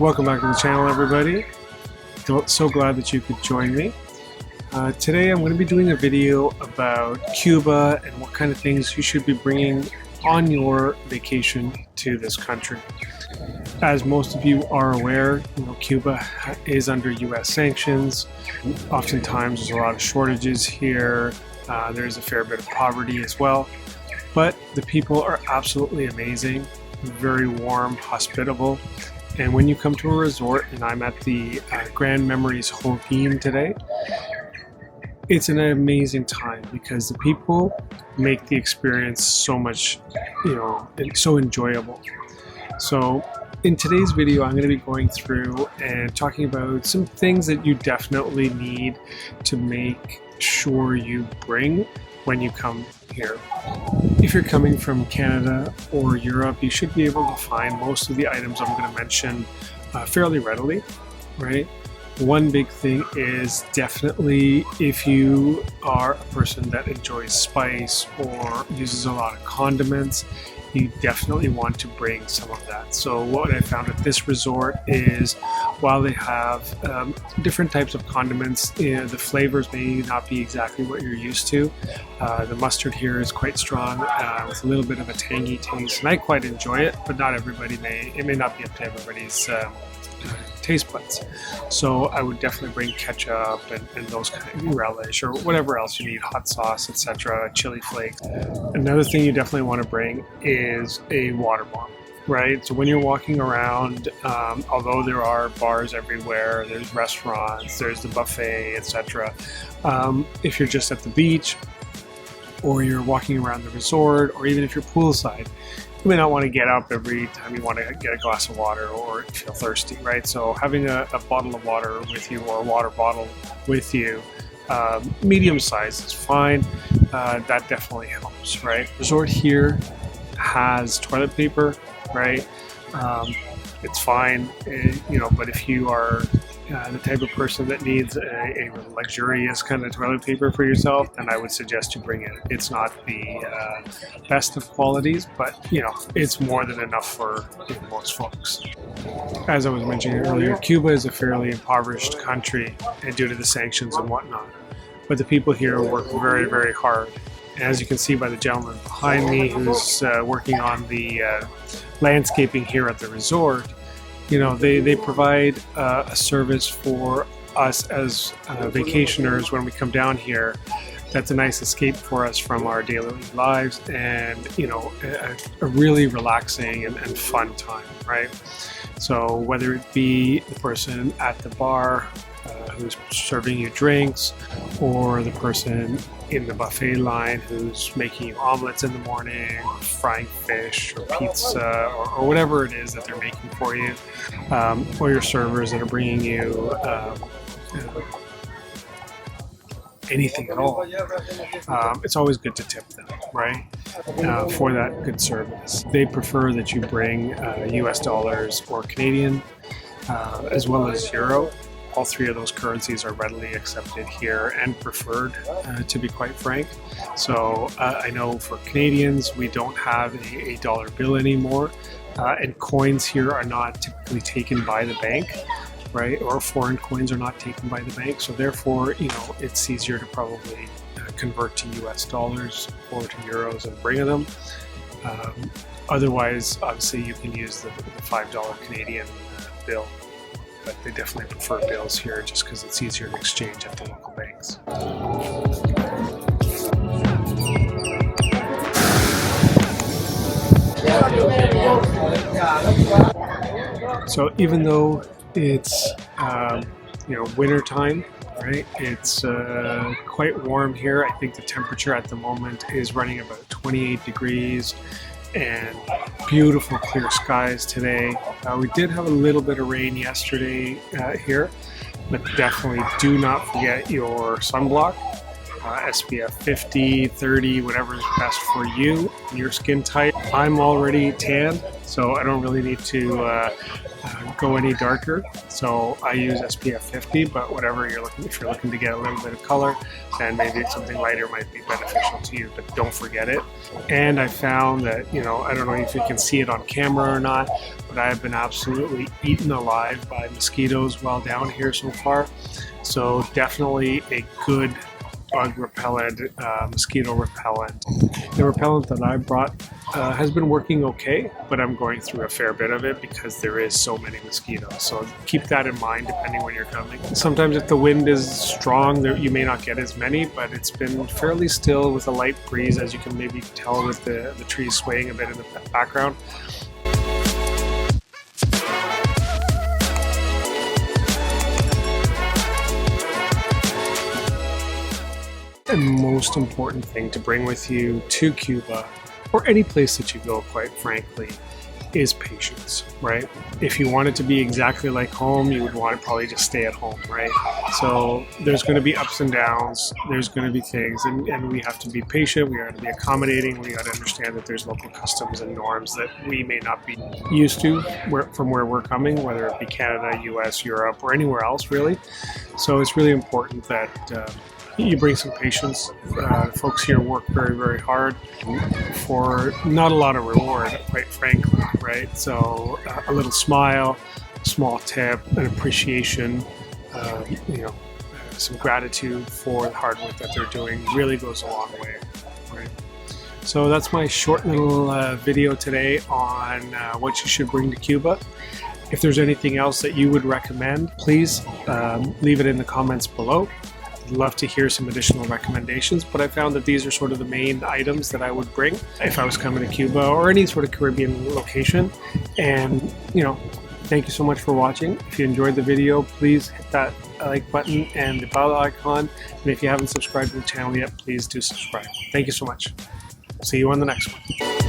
Welcome back to the channel, everybody. So glad that you could join me. Today I'm going to be doing a video about Cuba and what kind of things you should be bringing on your vacation to this country. As most of you are aware, Cuba is under US sanctions. Oftentimes there's a lot of shortages here. There's a fair bit of poverty as well. But the people are absolutely amazing, very warm, hospitable. And when you come to a resort, and I'm at the Grand Memories Joaquin today, it's an amazing time because the people make the experience so much, so enjoyable. So in today's video, I'm going to be going through and talking about some things that you definitely need to make sure you bring when you come here. If you're coming from Canada or Europe, you should be able to find most of the items I'm going to mention fairly readily, right? One big thing is definitely if you are a person that enjoys spice or uses a lot of condiments, you definitely want to bring some of that. So what I found at this resort is while they have different types of condiments, the flavors may not be exactly what you're used to. The mustard here is quite strong with a little bit of a tangy taste, and I quite enjoy it, but not everybody may. It may not be up to everybody's taste buds. So I would definitely bring ketchup and those kind of relish or whatever else you need, hot sauce, etc., chili flakes. Another thing you definitely want to bring is a water bottle, right? So when you're walking around, although there are bars everywhere, there's restaurants, there's the buffet, etc. If you're just at the beach or you're walking around the resort, or even if you're poolside, you may not want to get up every time you want to get a glass of water or feel thirsty, right? So having a bottle of water with you or a water bottle with you, medium size is fine. That definitely helps, right? Resort here has toilet paper, right? It's fine, but if you are the type of person that needs a luxurious kind of toilet paper for yourself, then I would suggest you bring it. It's not the best of qualities, but it's more than enough for most folks. As I was mentioning earlier, Cuba is a fairly impoverished country and due to the sanctions and whatnot, but the people here work very, very hard. And as you can see by the gentleman behind me who's working on the landscaping here at the resort, they provide a service for us as vacationers when we come down here. That's a nice escape for us from our daily lives, and a really relaxing and fun time, right? So whether it be the person at the bar who's serving you drinks, or the person in the buffet line who's making you omelets in the morning, or frying fish or pizza, or whatever it is that they're making for you, or your servers that are bringing you anything at all. It's always good to tip them, right? For that good service. They prefer that you bring US dollars or Canadian, as well as Euro. All three of those currencies are readily accepted here and preferred, to be quite frank. So I know for Canadians, we don't have a dollar bill anymore, and coins here are not typically taken by the bank, right? Or foreign coins are not taken by the bank. So therefore, it's easier to probably convert to US dollars or to euros and bring them. Otherwise, obviously, you can use the $5 Canadian bill. But they definitely prefer bills here just because it's easier to exchange at the local banks. So even though it's winter time, right? It's quite warm here. I think the temperature at the moment is running about 28 degrees. And beautiful clear skies today. We did have a little bit of rain yesterday here, but definitely do not forget your sunblock. SPF 50, 30, whatever is best for you and your skin type. I'm already tanned, so I don't really need to go any darker. So I use SPF 50, but whatever you're looking, if you're looking to get a little bit of color, then maybe something lighter might be beneficial to you, but don't forget it. And I found that, you know, I don't know if you can see it on camera or not, but I have been absolutely eaten alive by mosquitoes while down here so far. So definitely a good bug repellent, mosquito repellent. The repellent that I brought has been working okay, but I'm going through a fair bit of it because there is so many mosquitoes. So keep that in mind depending when you're coming. Sometimes if the wind is strong, you may not get as many, but it's been fairly still with a light breeze, as you can maybe tell with the trees swaying a bit in the background. The most important thing to bring with you to Cuba, or any place that you go, quite frankly, is patience, right? If you want it to be exactly like home, you would want to probably just stay at home, right? So there's going to be ups and downs, there's going to be things, and we have to be patient, we got to be accommodating, we got to understand that there's local customs and norms that we may not be used to from where we're coming, whether it be Canada, US, Europe, or anywhere else, really. So it's really important that you bring some patience. Folks here work very, very hard for not a lot of reward, quite frankly, right? So a little smile, a small tip, an appreciation, you know, some gratitude for the hard work that they're doing really goes a long way, right? So that's my short little video today on what you should bring to Cuba. If there's anything else that you would recommend, please leave it in the comments below. I'd love to hear some additional recommendations, but I found that these are sort of the main items that I would bring if I was coming to Cuba or any sort of Caribbean location. And, you know, thank you so much for watching. If you enjoyed the video, please hit that like button and the bell icon. And if you haven't subscribed to the channel yet, please do subscribe. Thank you so much. See you on the next one.